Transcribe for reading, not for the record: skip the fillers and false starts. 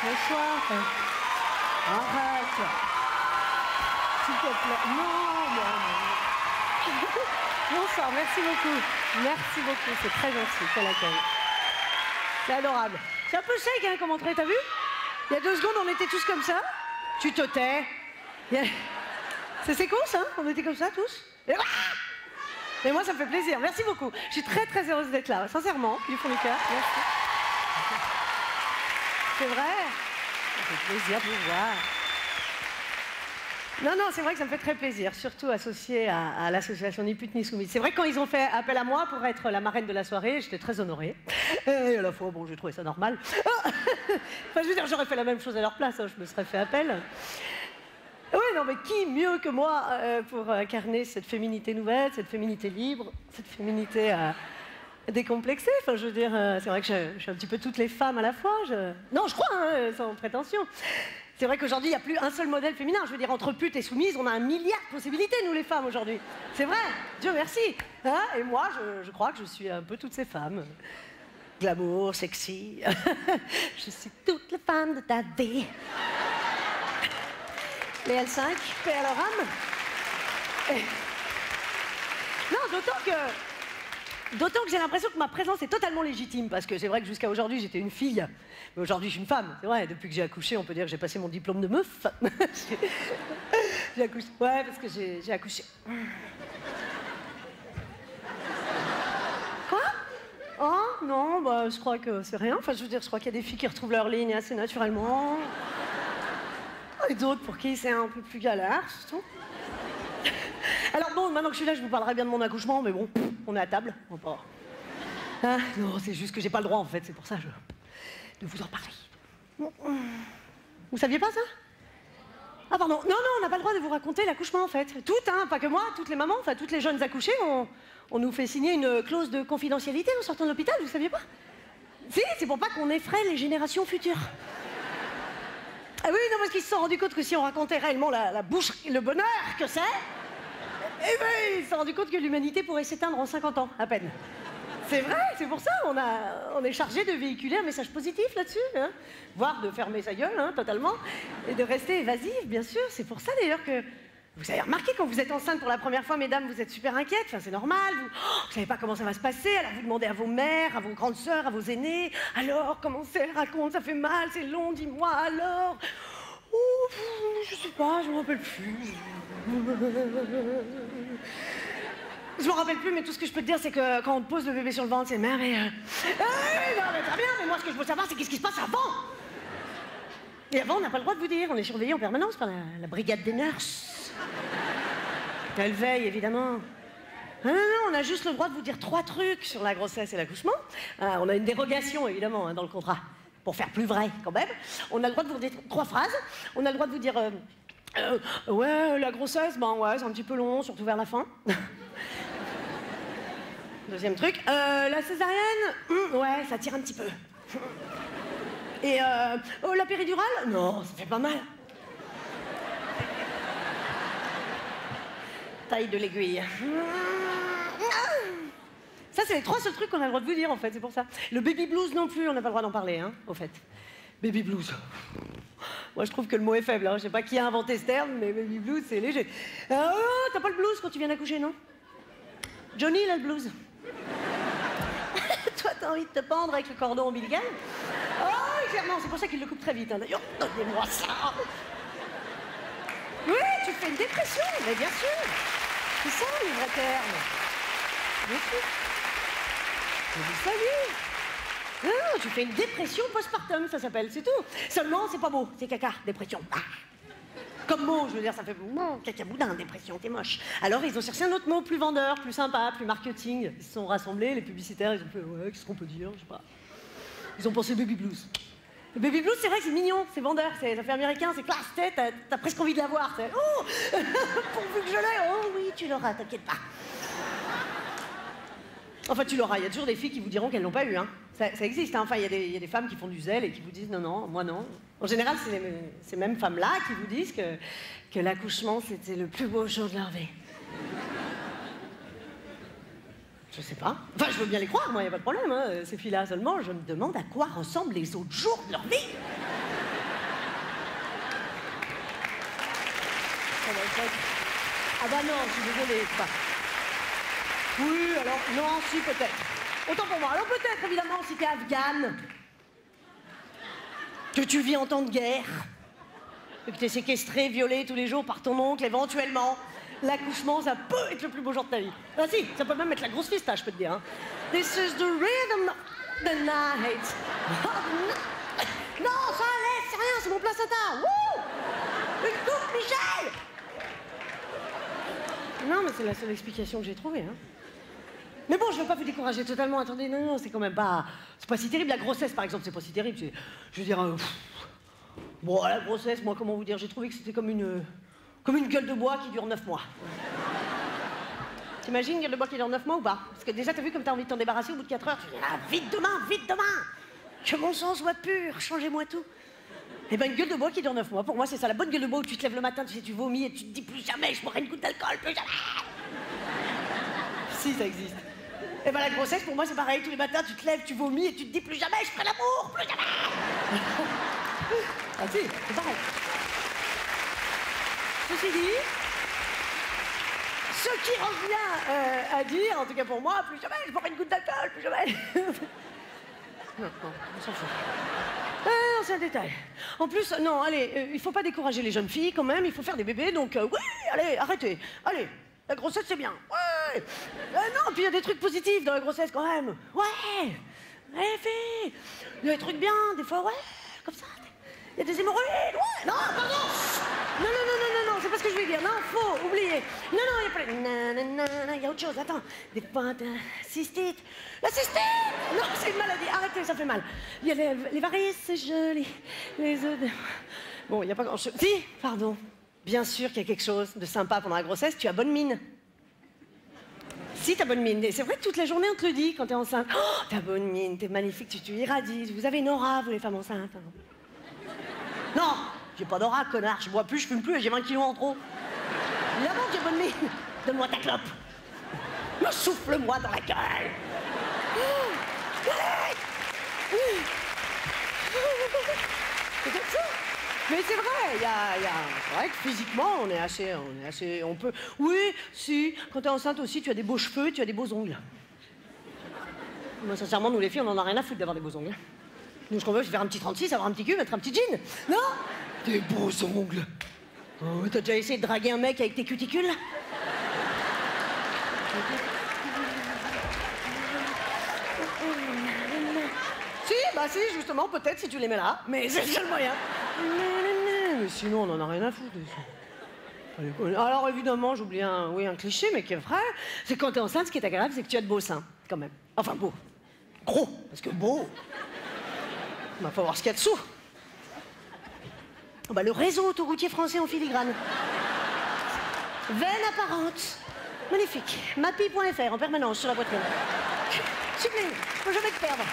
Bonsoir. Arrête. S'il te plaît. Non, non. Bonsoir, merci beaucoup. Merci beaucoup, c'est très gentil, quel accueil. C'est adorable. C'est un peu sec, hein, comme entrée, t'as vu? Il y a 2 secondes, on était tous comme ça. Tu te tais. C'est con, ça? On était comme ça, tous. Et moi, ça me fait plaisir. Merci beaucoup. Je suis très, très heureuse d'être là. Sincèrement, du fond du cœur. Merci. C'est vrai. Ça fait plaisir de vous voir. Non, non, c'est vrai que ça me fait très plaisir, surtout associé à l'association Ni pute ni soumise. C'est vrai que quand ils ont fait appel à moi pour être la marraine de la soirée, j'étais très honorée. Et à la fois, bon, j'ai trouvé ça normal. Enfin, je veux dire, j'aurais fait la même chose à leur place, hein, je me serais fait appel. Oui, non, mais qui mieux que moi pour incarner cette féminité nouvelle, cette féminité libre, cette féminité décomplexée. Enfin, je veux dire, c'est vrai que je suis un petit peu toutes les femmes à la fois. Non, je crois, hein, sans prétention. C'est vrai qu'aujourd'hui, il n'y a plus un seul modèle féminin. Je veux dire, entre putes et soumises, on a 1 milliard de possibilités, nous, les femmes, aujourd'hui. C'est vrai, Dieu merci. Hein, et moi, je crois que je suis un peu toutes ces femmes. Glamour, sexy. Je suis toutes les femmes de ta vie. Les L5, paix à leur âme. Et... Non, d'autant que j'ai l'impression que ma présence est totalement légitime, parce que c'est vrai que jusqu'à aujourd'hui, j'étais une fille. Mais aujourd'hui, je suis une femme. C'est vrai, depuis que j'ai accouché, on peut dire que j'ai passé mon diplôme de meuf. J'ai accouché. Ouais, parce que j'ai accouché. Quoi? Oh, non, bah, je crois que c'est rien. Enfin, je veux dire, je crois qu'il y a des filles qui retrouvent leur ligne assez naturellement. Et d'autres pour qui c'est un peu plus galère, c'est tout. Alors bon, maintenant que je suis là, je vous parlerai bien de mon accouchement, mais bon, on est à table, on va pas... Ah, non, c'est juste que j'ai pas le droit, en fait, c'est pour ça de vous en parler. Vous saviez pas ça? Ah pardon, non, on n'a pas le droit de vous raconter l'accouchement, en fait. Toutes, hein, pas que moi, toutes les mamans, enfin toutes les jeunes accouchées, on nous fait signer une clause de confidentialité en sortant de l'hôpital, vous saviez pas? Si, c'est pour pas qu'on effraie les générations futures. Ah oui, non, parce qu'ils se sont rendus compte que si on racontait réellement la bouche, le bonheur que c'est, eh ben, ils se sont rendus compte que l'humanité pourrait s'éteindre en 50 ans, à peine. C'est vrai, c'est pour ça, on est chargé de véhiculer un message positif là-dessus, hein, voire de fermer sa gueule, hein, totalement, et de rester évasive, bien sûr. C'est pour ça, d'ailleurs, que... Vous avez remarqué, quand vous êtes enceinte pour la première fois, mesdames, vous êtes super inquiètes, enfin, c'est normal, vous savez pas comment ça va se passer, alors vous demandez à vos mères, à vos grandes sœurs, à vos aînés, alors, comment c'est, raconte, ça fait mal, c'est long, dis-moi, alors... Oh, je sais pas, je me rappelle plus. Je me rappelle plus, mais tout ce que je peux te dire, c'est que quand on te pose le bébé sur le ventre, c'est merveilleux. Non, mais très bien, mais moi, ce que je veux savoir, c'est qu'est-ce qui se passe avant. Et avant, on n'a pas le droit de vous dire, on est surveillé en permanence par la brigade des nurses. Elle veille, évidemment. Non, on a juste le droit de vous dire 3 trucs sur la grossesse et l'accouchement. On a une dérogation, évidemment, hein, dans le contrat, pour faire plus vrai, quand même. On a le droit de vous dire 3 phrases. On a le droit de vous dire... ouais, la grossesse, ben ouais, c'est un petit peu long, surtout vers la fin. Deuxième truc. La césarienne, ouais, ça tire un petit peu. Et la péridurale, non, ça fait pas mal. Taille de l'aiguille. Ça, c'est les 3 seuls trucs qu'on a le droit de vous dire, en fait, c'est pour ça. Le baby blues non plus, on n'a pas le droit d'en parler, hein, au fait. Baby blues. Moi, je trouve que le mot est faible, hein. Je sais pas qui a inventé ce terme, mais baby blues, c'est léger. T'as pas le blues quand tu viens d'accoucher, non? Johnny, il a le blues. Toi, t'as envie de te pendre avec le cordon ombilical? Oh, clairement, c'est pour ça qu'il le coupe très vite, hein. D'ailleurs, donnez-moi ça. Oui, tu fais une dépression, mais bien sûr. C'est ça, les vrais termes. Bien sûr. Mais vous savez. Non, tu fais une dépression postpartum, ça s'appelle, c'est tout. Seulement, c'est pas beau, c'est caca, dépression. Ah. Comme mot, je veux dire, ça fait caca boudin, dépression, t'es moche. Alors, ils ont cherché un autre mot plus vendeur, plus sympa, plus marketing. Ils se sont rassemblés, les publicitaires, ils ont fait, ouais, qu'est-ce qu'on peut dire, je sais pas. Ils ont pensé baby blues. Le baby blues, c'est vrai que c'est mignon, c'est vendeur, ça fait américain, c'est classe, t'as presque envie de l'avoir. Oh, pourvu que je l'ai, oh oui, tu l'auras, t'inquiète pas. Enfin, tu l'auras, il y a toujours des filles qui vous diront qu'elles l'ont pas eu, hein. Ça existe, hein. Enfin, il y a des femmes qui font du zèle et qui vous disent non, non, moi non. En général, c'est ces mêmes femmes-là qui vous disent que l'accouchement, c'était le plus beau jour de leur vie. Je sais pas. Enfin, je veux bien les croire, moi, il n'y a pas de problème, hein. Ces filles-là seulement, je me demande à quoi ressemblent les autres jours de leur vie. ça va être... Ah bah non, je suis désolée, c'est pas... Oui, alors, non, si, peut-être. Autant pour moi. Alors peut-être, évidemment, si t'es afghane, que tu vis en temps de guerre, et que t'es séquestré, violé tous les jours par ton oncle, éventuellement, l'accouchement, ça peut être le plus beau jour de ta vie. Ah si, ça peut même être la grosse fiesta, je peux te dire. Hein. This is the rhythm of the night. Non, ça laisse, c'est rien, c'est mon placenta. Wouh! Une coupe, Michel! Non, mais c'est la seule explication que j'ai trouvée. Hein. Mais bon, je ne veux pas vous décourager totalement. Attendez, non, c'est quand même pas... C'est pas si terrible. La grossesse, par exemple, c'est pas si terrible. Je veux dire... Bon, la grossesse, moi, comment vous dire? J'ai trouvé que c'était comme une gueule de bois qui dure 9 mois. T'imagines une gueule de bois qui dure 9 mois ou pas? Parce que déjà, t'as vu comme t'as envie de t'en débarrasser au bout de 4 heures? Tu dis, ah, vite demain! Que mon sang soit pur, changez-moi tout. Eh ben, une gueule de bois qui dure 9 mois. Pour moi, c'est ça, la bonne gueule de bois où tu te lèves le matin, tu sais, tu vomis et tu te dis, plus jamais je boirai une goutte d'alcool, plus jamais! Si, ça existe. Eh ben, la grossesse, pour moi, c'est pareil. Tous les matins, tu te lèves, tu vomis et tu te dis, plus jamais je ferai l'amour, plus jamais! Ah si, c'est pareil. Ceci dit, ce qui revient à dire, en tout cas pour moi, plus jamais je boirai une goutte d'alcool, plus jamais. Non, on s'en fout. Non, c'est un détail. En plus, non, allez, il faut pas décourager les jeunes filles quand même, il faut faire des bébés, donc oui, allez, arrêtez. Allez, la grossesse c'est bien. Ouais. Non, puis il y a des trucs positifs dans la grossesse quand même. Ouais. Les filles, il y a des trucs bien, des fois, ouais, comme ça. Il y a des hémorroïdes, ouais. Non, pardon. Non, c'est pas ce que je vais dire. Non, faux, oubliez. Non, il y a pas... Il y a autre chose, attends. Des fois, cystite. La cystite. Non, c'est une maladie. Arrêtez, ça fait mal. Il y a les varices, c'est joli. Les œufs... Bon, il n'y a pas grand-chose. Si, pardon. Bien sûr qu'il y a quelque chose de sympa pendant la grossesse. Tu as bonne mine. Si, t'as bonne mine. C'est vrai que toute la journée, on te le dit quand t'es enceinte. Oh, t'as bonne mine, t'es magnifique, tu irradies. Vous avez une aura, vous, les femmes enceintes. Non, j'ai pas d'aura, connard. Je bois plus, je fume plus et j'ai 20 kilos en trop. Évidemment que j'ai bonne mine. Donne-moi ta clope. Me souffle-moi dans la gueule. C'est comme ça. Mais c'est vrai, c'est vrai que physiquement, on est assez, on peut... Oui, si, quand t'es enceinte aussi, tu as des beaux cheveux, tu as des beaux ongles. Moi, sincèrement, nous les filles, on en a rien à foutre d'avoir des beaux ongles. Nous, ce qu'on veut, c'est faire un petit 36, avoir un petit cul, mettre un petit jean. Non? Des beaux ongles. Oh, t'as déjà essayé de draguer un mec avec tes cuticules? Si, justement, peut-être si tu les mets là. Mais c'est le seul moyen. Mais sinon, on en a rien à foutre. Alors, évidemment, j'oublie un cliché, mais qui est vrai. C'est quand t'es enceinte, ce qui est agréable, c'est que tu as de beaux seins, quand même. Enfin, beau. Gros, parce que beau... Il va falloir ce qu'il y a dessous. Oh bah, le réseau autoroutier français en filigrane. Veine apparente. Magnifique. Mappy.fr en permanence sur la poitrine. Sublime. Faut jamais te perdre.